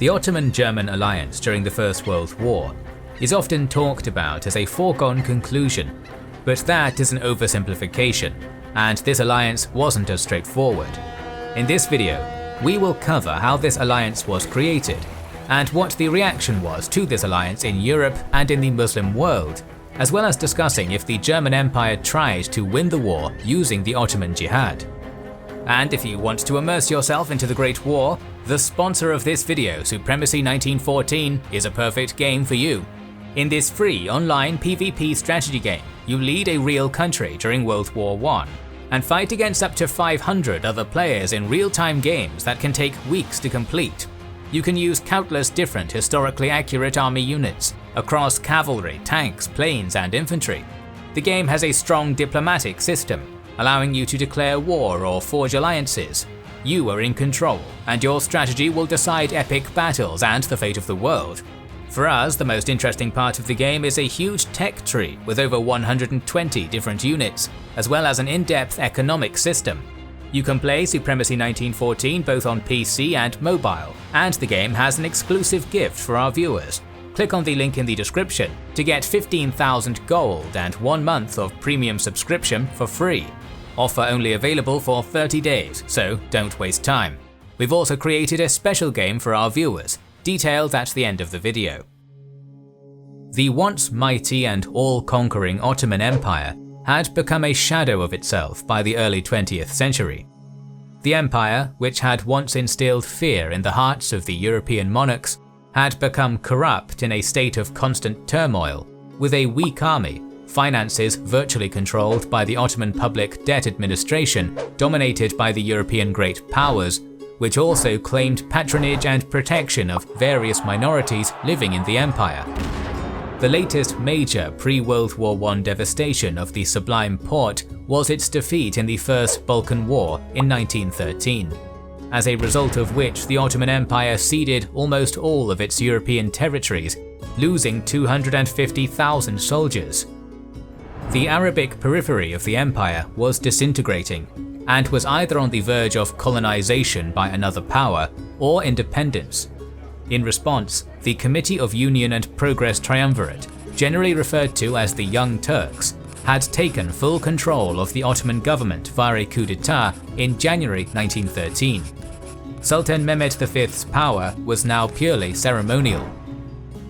The Ottoman-German alliance during the First World War is often talked about as a foregone conclusion, but that is an oversimplification, and this alliance wasn't as straightforward. In this video, we will cover how this alliance was created, and what the reaction was to this alliance in Europe and in the Muslim world, as well as discussing if the German Empire tried to win the war using the Ottoman Jihad. And if you want to immerse yourself into the Great War, the sponsor of this video, Supremacy 1914, is a perfect game for you. In this free online PvP strategy game, you lead a real country during World War I, and fight against up to 500 other players in real-time games that can take weeks to complete. You can use countless different historically accurate army units across cavalry, tanks, planes, and infantry. The game has a strong diplomatic system, allowing you to declare war or forge alliances. You are in control, and your strategy will decide epic battles and the fate of the world. For us, the most interesting part of the game is a huge tech tree with over 120 different units, as well as an in-depth economic system. You can play Supremacy 1914 both on PC and mobile, and the game has an exclusive gift for our viewers. Click on the link in the description to get 15,000 gold and 1 month of premium subscription for free. Offer only available for 30 days, so don't waste time. We've also created a special game for our viewers, detailed at the end of the video. The once mighty and all-conquering Ottoman Empire had become a shadow of itself by the early 20th century. The empire, which had once instilled fear in the hearts of the European monarchs, had become corrupt in a state of constant turmoil, with a weak army, finances virtually controlled by the Ottoman Public Debt Administration, dominated by the European great powers, which also claimed patronage and protection of various minorities living in the empire. The latest major pre-World War I devastation of the Sublime Porte was its defeat in the First Balkan War in 1913, as a result of which the Ottoman Empire ceded almost all of its European territories, losing 250,000 soldiers. The Arabic periphery of the empire was disintegrating, and was either on the verge of colonization by another power or independence. In response, the Committee of Union and Progress Triumvirate, generally referred to as the Young Turks, had taken full control of the Ottoman government via a coup d'etat in January 1913. Sultan Mehmed V's power was now purely ceremonial.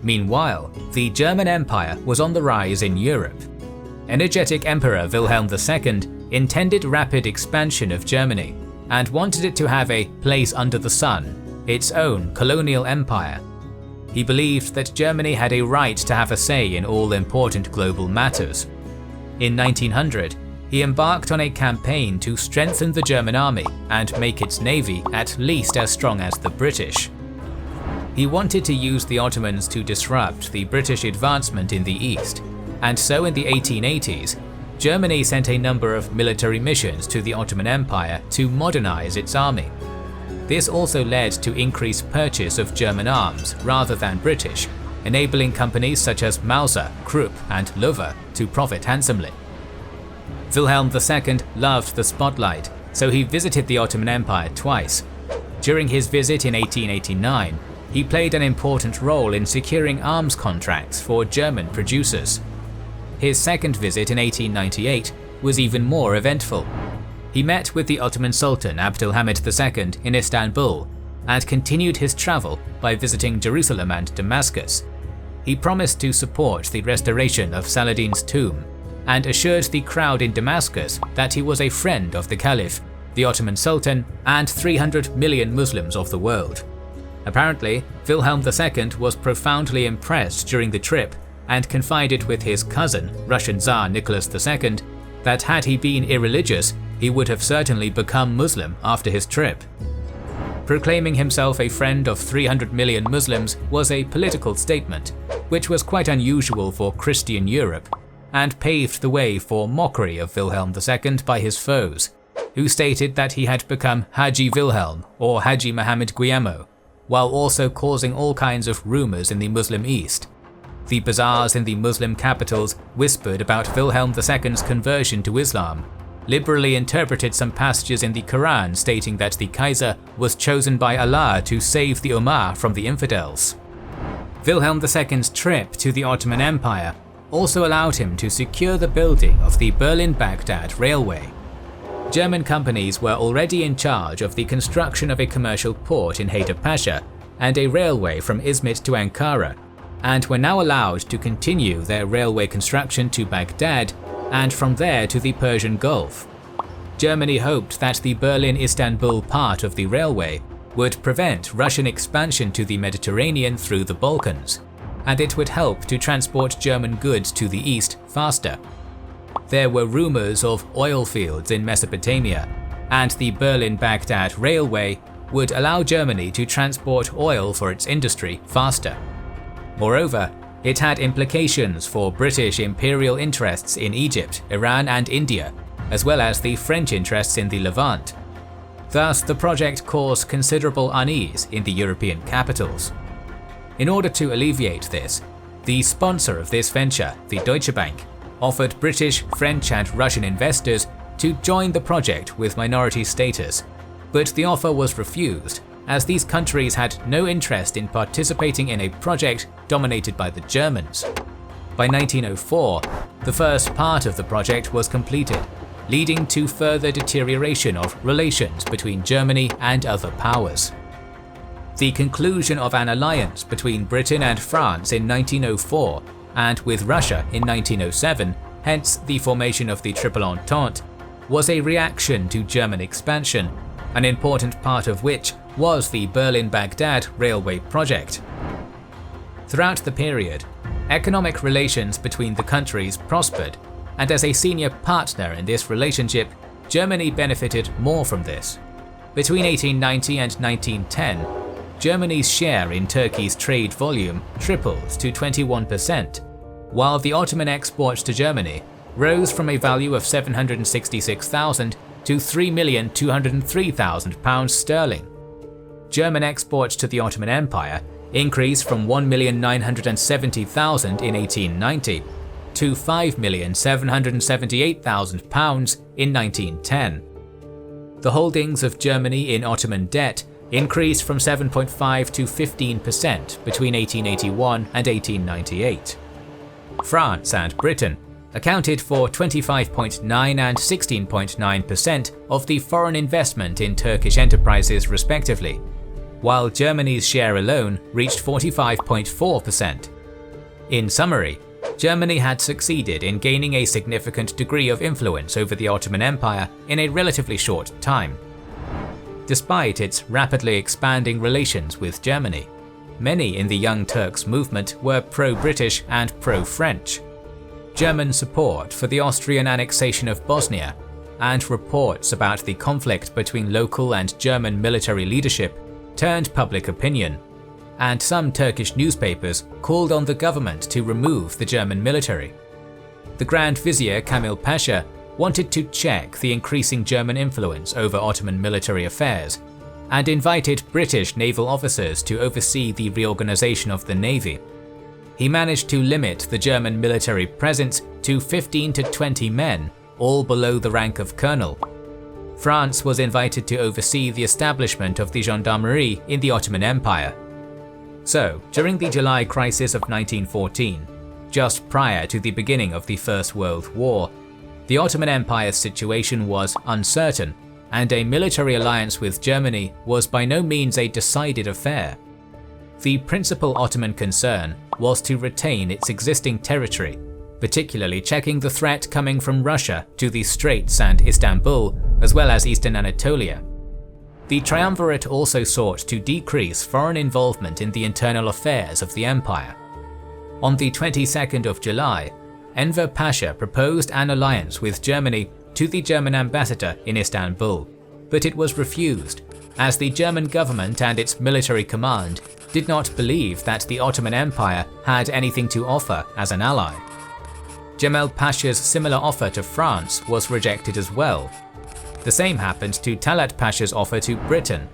Meanwhile, the German Empire was on the rise in Europe. Energetic Emperor Wilhelm II intended rapid expansion of Germany and wanted it to have a place under the sun, its own colonial empire. He believed that Germany had a right to have a say in all important global matters. In 1900, he embarked on a campaign to strengthen the German army and make its navy at least as strong as the British. He wanted to use the Ottomans to disrupt the British advancement in the east, and so in the 1880s, Germany sent a number of military missions to the Ottoman Empire to modernize its army. This also led to increased purchase of German arms rather than British, enabling companies such as Mauser, Krupp and Loewe to profit handsomely. Wilhelm II loved the spotlight, so he visited the Ottoman Empire twice. During his visit in 1889, he played an important role in securing arms contracts for German producers. His second visit in 1898 was even more eventful. He met with the Ottoman Sultan Abdülhamid II in Istanbul and continued his travel by visiting Jerusalem and Damascus. He promised to support the restoration of Saladin's tomb and assured the crowd in Damascus that he was a friend of the caliph, the Ottoman Sultan, and 300 million Muslims of the world. Apparently, Wilhelm II was profoundly impressed during the trip and confided with his cousin, Russian Tsar Nicholas II, that had he been irreligious, he would have certainly become Muslim after his trip. Proclaiming himself a friend of 300 million Muslims was a political statement, which was quite unusual for Christian Europe, and paved the way for mockery of Wilhelm II by his foes, who stated that he had become Haji Wilhelm or Haji Muhammad Guillermo, while also causing all kinds of rumors in the Muslim East. The bazaars in the Muslim capitals whispered about Wilhelm II's conversion to Islam, liberally interpreted some passages in the Quran stating that the Kaiser was chosen by Allah to save the Ummah from the infidels. Wilhelm II's trip to the Ottoman Empire also allowed him to secure the building of the Berlin-Baghdad railway. German companies were already in charge of the construction of a commercial port in Haydarpasa and a railway from Izmit to Ankara, and were now allowed to continue their railway construction to Baghdad and from there to the Persian Gulf. Germany hoped that the Berlin-Istanbul part of the railway would prevent Russian expansion to the Mediterranean through the Balkans, and it would help to transport German goods to the east faster. There were rumors of oil fields in Mesopotamia, and the Berlin-Baghdad railway would allow Germany to transport oil for its industry faster. Moreover, it had implications for British imperial interests in Egypt, Iran and India, as well as the French interests in the Levant. Thus, the project caused considerable unease in the European capitals. In order to alleviate this, the sponsor of this venture, the Deutsche Bank, offered British, French and Russian investors to join the project with minority status, but the offer was refused, as these countries had no interest in participating in a project dominated by the Germans. By 1904, the first part of the project was completed, leading to further deterioration of relations between Germany and other powers. The conclusion of an alliance between Britain and France in 1904 and with Russia in 1907, hence the formation of the Triple Entente, was a reaction to German expansion, an important part of which was the Berlin-Baghdad railway project. Throughout the period, economic relations between the countries prospered, and as a senior partner in this relationship, Germany benefited more from this. Between 1890 and 1910, Germany's share in Turkey's trade volume tripled to 21%, while the Ottoman exports to Germany rose from a value of £766,000 to £3,203,000 sterling. German exports to the Ottoman Empire increased from £1,970,000 in 1890 to £5,778,000 in 1910. The holdings of Germany in Ottoman debt increased from 7.5% to 15% between 1881 and 1898. France and Britain accounted for 25.9% and 16.9% of the foreign investment in Turkish enterprises respectively, while Germany's share alone reached 45.4%. In summary, Germany had succeeded in gaining a significant degree of influence over the Ottoman Empire in a relatively short time. Despite its rapidly expanding relations with Germany, many in the Young Turks movement were pro-British and pro-French. German support for the Austrian annexation of Bosnia and reports about the conflict between local and German military leadership turned public opinion, and some Turkish newspapers called on the government to remove the German military. The Grand Vizier Kamil Pasha wanted to check the increasing German influence over Ottoman military affairs, and invited British naval officers to oversee the reorganization of the navy. He managed to limit the German military presence to 15 to 20 men, all below the rank of colonel. France was invited to oversee the establishment of the gendarmerie in the Ottoman Empire. So, during the July crisis of 1914, just prior to the beginning of the First World War, the Ottoman Empire's situation was uncertain, and a military alliance with Germany was by no means a decided affair. The principal Ottoman concern was to retain its existing territory, particularly checking the threat coming from Russia to the Straits and Istanbul, as well as eastern Anatolia. The triumvirate also sought to decrease foreign involvement in the internal affairs of the empire. On the 22nd of July, Enver Pasha proposed an alliance with Germany to the German ambassador in Istanbul, but it was refused, as the German government and its military command did not believe that the Ottoman Empire had anything to offer as an ally. Cemal Pasha's similar offer to France was rejected as well. The same happened to Talat Pasha's offer to Britain.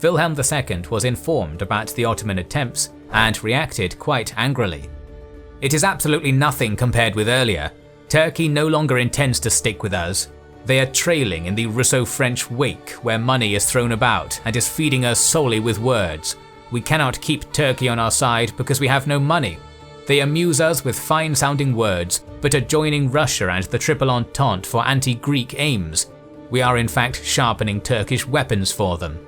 Wilhelm II was informed about the Ottoman attempts and reacted quite angrily. "It is absolutely nothing compared with earlier. Turkey no longer intends to stick with us. They are trailing in the Russo-French wake where money is thrown about and is feeding us solely with words. We cannot keep Turkey on our side because we have no money. They amuse us with fine-sounding words, but are joining Russia and the Triple Entente for anti-Greek aims. We are in fact sharpening Turkish weapons for them.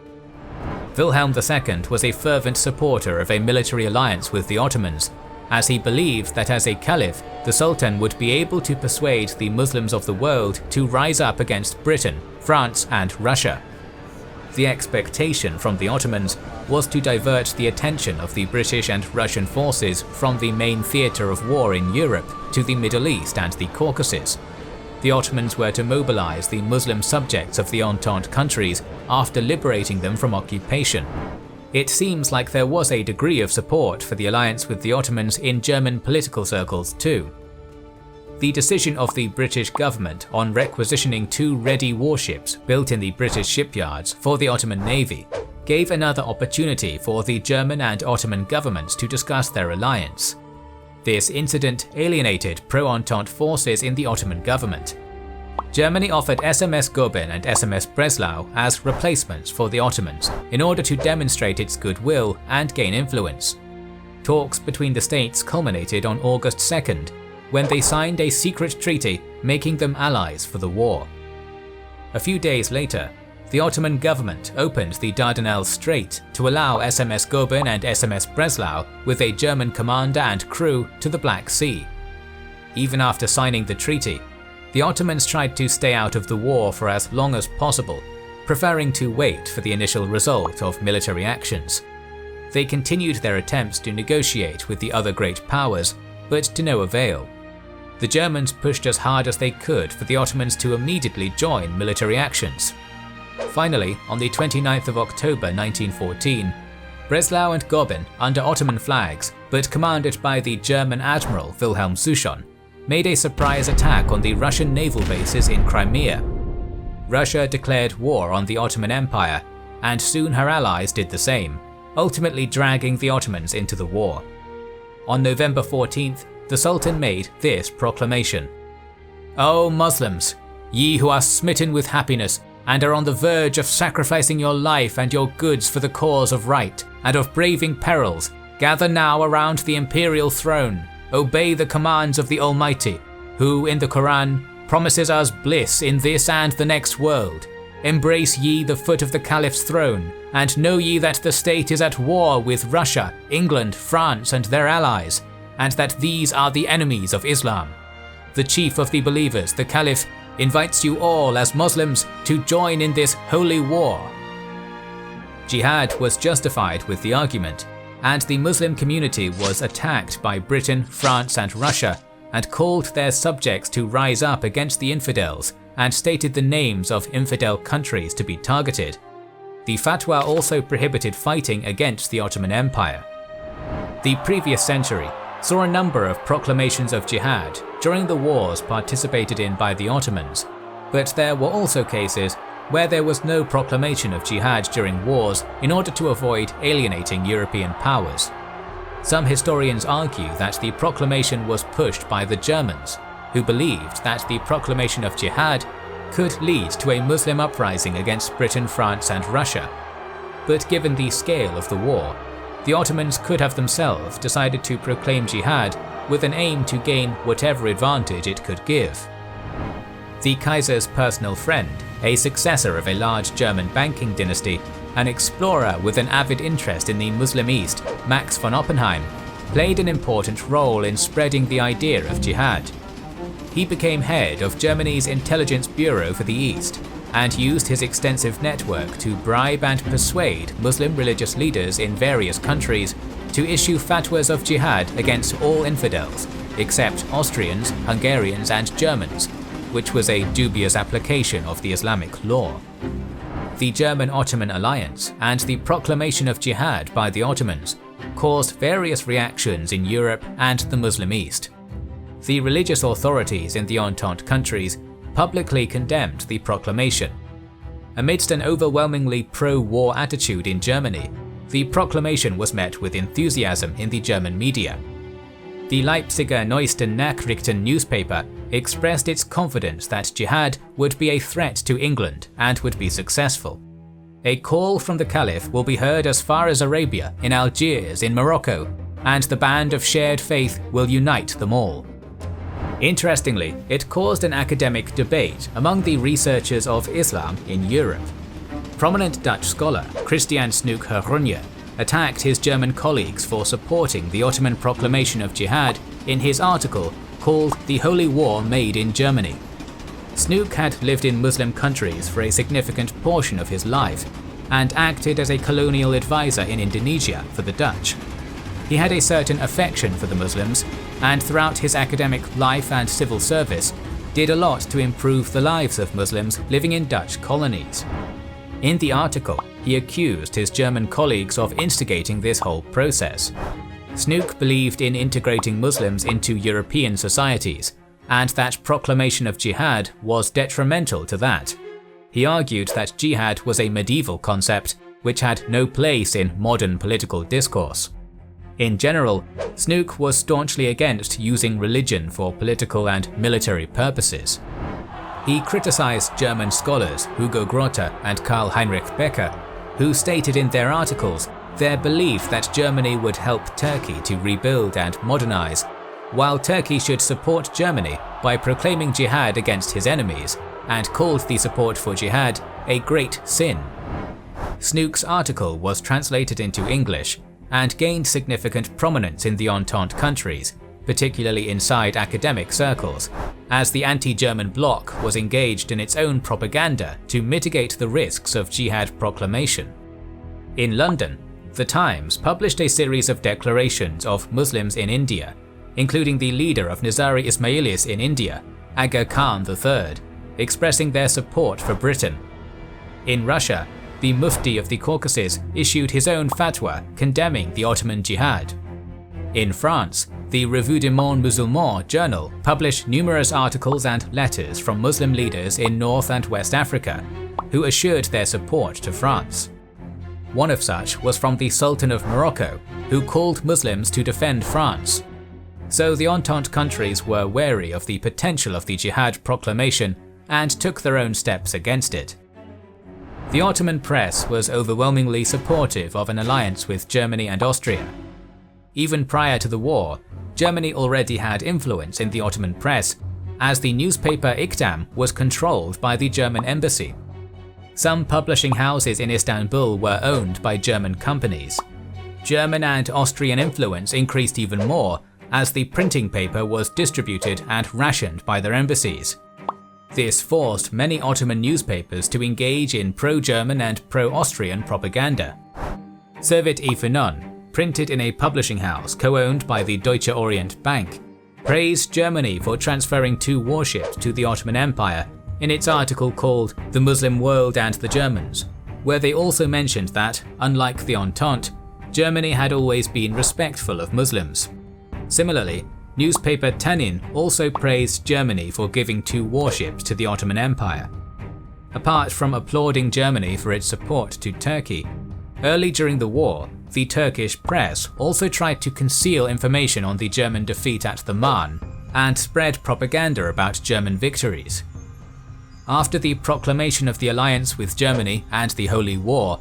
Wilhelm II was a fervent supporter of a military alliance with the Ottomans, as he believed that as a caliph, the Sultan would be able to persuade the Muslims of the world to rise up against Britain, France and Russia. The expectation from the Ottomans was to divert the attention of the British and Russian forces from the main theatre of war in Europe to the Middle East and the Caucasus. The Ottomans were to mobilize the Muslim subjects of the Entente countries after liberating them from occupation. It seems like there was a degree of support for the alliance with the Ottomans in German political circles too. The decision of the British government on requisitioning 2 ready warships built in the British shipyards for the Ottoman Navy gave another opportunity for the German and Ottoman governments to discuss their alliance. This incident alienated pro-Entente forces in the Ottoman government. Germany offered SMS Goeben and SMS Breslau as replacements for the Ottomans in order to demonstrate its goodwill and gain influence. Talks between the states culminated on August 2nd, when they signed a secret treaty making them allies for the war. A few days later, the Ottoman government opened the Dardanelles Strait to allow SMS Goeben and SMS Breslau with a German commander and crew to the Black Sea. Even after signing the treaty, the Ottomans tried to stay out of the war for as long as possible, preferring to wait for the initial result of military actions. They continued their attempts to negotiate with the other great powers, but to no avail. The Germans pushed as hard as they could for the Ottomans to immediately join military actions. Finally, on the 29th of October 1914, Breslau and Goeben, under Ottoman flags but commanded by the German Admiral Wilhelm Souchon, made a surprise attack on the Russian naval bases in Crimea. Russia declared war on the Ottoman Empire, and soon her allies did the same, ultimately dragging the Ottomans into the war. On November 14th, the Sultan made this proclamation: "O Muslims, ye who are smitten with happiness and are on the verge of sacrificing your life and your goods for the cause of right, and of braving perils, gather now around the imperial throne, obey the commands of the Almighty, who in the Quran promises us bliss in this and the next world. Embrace ye the foot of the Caliph's throne, and know ye that the state is at war with Russia, England, France and their allies, and that these are the enemies of Islam. The chief of the believers, the Caliph, invites you all as Muslims to join in this holy war." Jihad was justified with the argument, and the Muslim community was attacked by Britain, France and Russia, and called their subjects to rise up against the infidels, and stated the names of infidel countries to be targeted. The fatwa also prohibited fighting against the Ottoman Empire. The previous century saw a number of proclamations of jihad during the wars participated in by the Ottomans, but there were also cases where there was no proclamation of jihad during wars in order to avoid alienating European powers. Some historians argue that the proclamation was pushed by the Germans, who believed that the proclamation of jihad could lead to a Muslim uprising against Britain, France and Russia. But given the scale of the war, the Ottomans could have themselves decided to proclaim jihad with an aim to gain whatever advantage it could give. The Kaiser's personal friend, a successor of a large German banking dynasty, an explorer with an avid interest in the Muslim East, Max von Oppenheim, played an important role in spreading the idea of jihad. He became head of Germany's intelligence bureau for the East, and used his extensive network to bribe and persuade Muslim religious leaders in various countries to issue fatwas of jihad against all infidels, except Austrians, Hungarians and Germans, which was a dubious application of the Islamic law. The German-Ottoman alliance and the proclamation of jihad by the Ottomans caused various reactions in Europe and the Muslim East. The religious authorities in the Entente countries publicly condemned the proclamation. Amidst an overwhelmingly pro-war attitude in Germany, the proclamation was met with enthusiasm in the German media. The Leipziger Neuesten Nachrichten newspaper expressed its confidence that jihad would be a threat to England and would be successful. A call from the caliph will be heard as far as Arabia, in Algiers, in Morocco, and the band of shared faith will unite them all. Interestingly, it caused an academic debate among the researchers of Islam in Europe. Prominent Dutch scholar Christian Snook attacked his German colleagues for supporting the Ottoman Proclamation of Jihad in his article called The Holy War Made in Germany. Snook had lived in Muslim countries for a significant portion of his life and acted as a colonial advisor in Indonesia for the Dutch. He had a certain affection for the Muslims, and throughout his academic life and civil service, did a lot to improve the lives of Muslims living in Dutch colonies. In the article, he accused his German colleagues of instigating this whole process. Snook believed in integrating Muslims into European societies, and that proclamation of jihad was detrimental to that. He argued that jihad was a medieval concept which had no place in modern political discourse. In general, Snook was staunchly against using religion for political and military purposes. He criticized German scholars Hugo Grote and Karl Heinrich Becker, who stated in their articles their belief that Germany would help Turkey to rebuild and modernize, while Turkey should support Germany by proclaiming jihad against his enemies, and called the support for jihad a great sin. Snook's article was translated into English and gained significant prominence in the Entente countries, particularly inside academic circles, as the anti-German bloc was engaged in its own propaganda to mitigate the risks of jihad proclamation. In London, The Times published a series of declarations of Muslims in India, including the leader of Nizari Ismailis in India, Aga Khan III, expressing their support for Britain. In Russia, the Mufti of the Caucasus issued his own fatwa condemning the Ottoman Jihad. In France, the Revue du Monde Musulman journal published numerous articles and letters from Muslim leaders in North and West Africa, who assured their support to France. One of such was from the Sultan of Morocco, who called Muslims to defend France. So the Entente countries were wary of the potential of the jihad proclamation and took their own steps against it. The Ottoman press was overwhelmingly supportive of an alliance with Germany and Austria. Even prior to the war, Germany already had influence in the Ottoman press, as the newspaper İktam was controlled by the German embassy. Some publishing houses in Istanbul were owned by German companies. German and Austrian influence increased even more as the printing paper was distributed and rationed by their embassies. This forced many Ottoman newspapers to engage in pro-German and pro-Austrian propaganda. Servet-i Fünun, printed in a publishing house co-owned by the Deutsche Orient Bank, praised Germany for transferring 2 warships to the Ottoman Empire in its article called The Muslim World and the Germans, where they also mentioned that, unlike the Entente, Germany had always been respectful of Muslims. Similarly, newspaper Tanin also praised Germany for giving 2 warships to the Ottoman Empire. Apart from applauding Germany for its support to Turkey, early during the war, the Turkish press also tried to conceal information on the German defeat at the Marne and spread propaganda about German victories. After the proclamation of the alliance with Germany and the Holy War,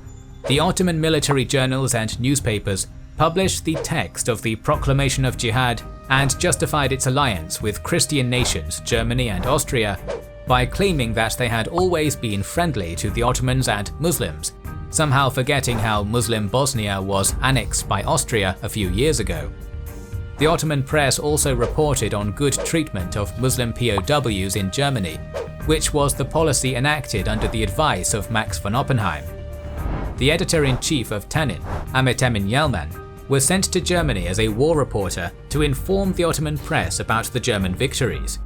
the Ottoman military journals and newspapers published the text of the Proclamation of Jihad and justified its alliance with Christian nations Germany and Austria by claiming that they had always been friendly to the Ottomans and Muslims, somehow forgetting how Muslim Bosnia was annexed by Austria a few years ago. The Ottoman press also reported on good treatment of Muslim POWs in Germany, which was the policy enacted under the advice of Max von Oppenheim. The editor-in-chief of Tanin, Ahmet Emin Yelman, was sent to Germany as a war reporter to inform the Ottoman press about the German victories.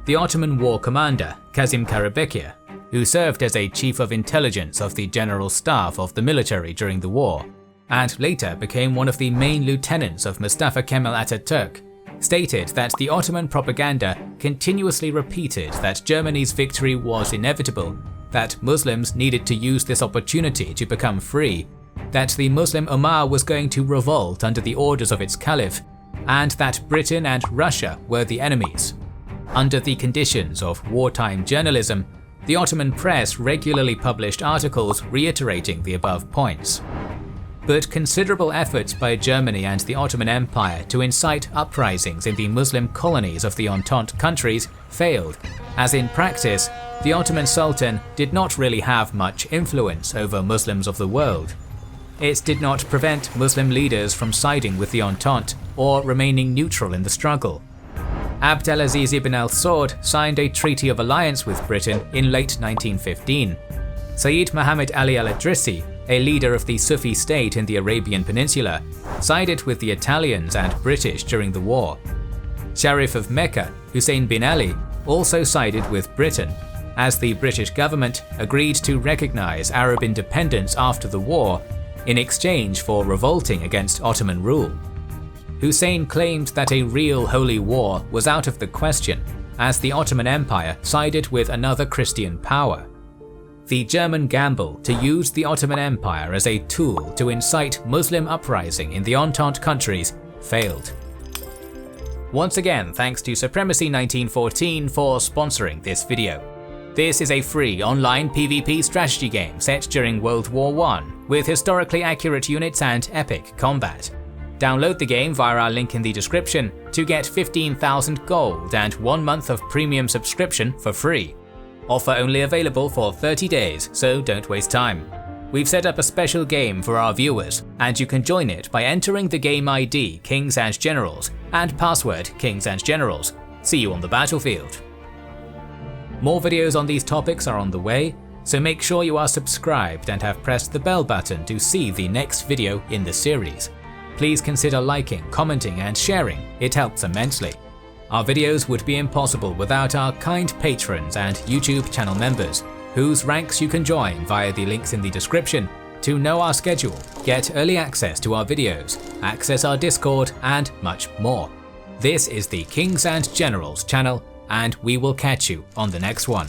The Ottoman war commander, Kazim Karabekir, who served as a chief of intelligence of the general staff of the military during the war, and later became one of the main lieutenants of Mustafa Kemal Ataturk, stated that the Ottoman propaganda continuously repeated that Germany's victory was inevitable, that Muslims needed to use this opportunity to become free, that the Muslim Ummah was going to revolt under the orders of its caliph, and that Britain and Russia were the enemies. Under the conditions of wartime journalism, the Ottoman press regularly published articles reiterating the above points. But considerable efforts by Germany and the Ottoman Empire to incite uprisings in the Muslim colonies of the Entente countries failed, as in practice, the Ottoman Sultan did not really have much influence over Muslims of the world. It did not prevent Muslim leaders from siding with the Entente or remaining neutral in the struggle. Abdelaziz ibn al-Saud signed a treaty of alliance with Britain in late 1915. Sayyid Muhammad Ali al-Idrisi, a leader of the Sufi state in the Arabian Peninsula, sided with the Italians and British during the war. Sharif of Mecca, Hussein bin Ali, also sided with Britain, as the British government agreed to recognize Arab independence after the war in exchange for revolting against Ottoman rule. Hussein claimed that a real holy war was out of the question, as the Ottoman Empire sided with another Christian power. The German gamble to use the Ottoman Empire as a tool to incite Muslim uprising in the Entente countries failed. Once again, thanks to Supremacy 1914 for sponsoring this video. This is a free online PvP strategy game set during World War I, with historically accurate units and epic combat. Download the game via our link in the description to get 15,000 gold and 1 month of premium subscription for free. Offer only available for 30 days, so don't waste time. We've set up a special game for our viewers, and you can join it by entering the game ID Kings and Generals and password Kings and Generals. See you on the battlefield. More videos on these topics are on the way, so make sure you are subscribed and have pressed the bell button to see the next video in the series. Please consider liking, commenting and sharing, it helps immensely. Our videos would be impossible without our kind patrons and YouTube channel members, whose ranks you can join via the links in the description to know our schedule, get early access to our videos, access our Discord and much more. This is the Kings and Generals channel, and we will catch you on the next one.